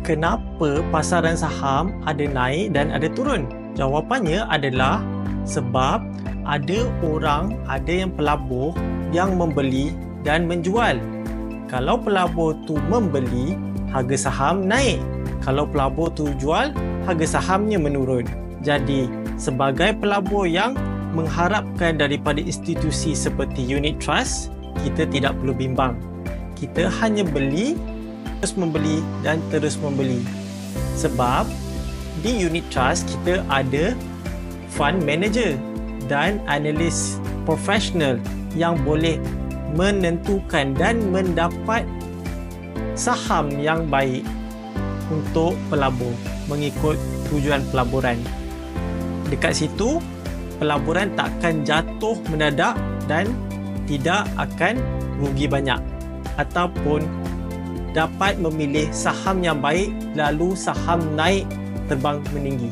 Kenapa pasaran saham ada naik dan ada turun? Jawapannya adalah sebab ada yang pelabur yang membeli dan menjual. Kalau pelabur tu membeli, harga saham naik. Kalau pelabur tu jual, harga sahamnya menurun. Jadi, sebagai pelabur yang mengharapkan daripada institusi seperti unit trust, kita tidak perlu bimbang. Kita hanya beli, terus membeli dan terus membeli. Sebab di unit trust kita ada fund manager dan analis profesional yang boleh menentukan dan mendapat saham yang baik untuk pelabur mengikut tujuan pelaburan. Dekat situ, pelaburan takkan jatuh mendadak dan tidak akan rugi banyak, ataupun dapat memilih saham yang baik lalu saham naik terbang meninggi.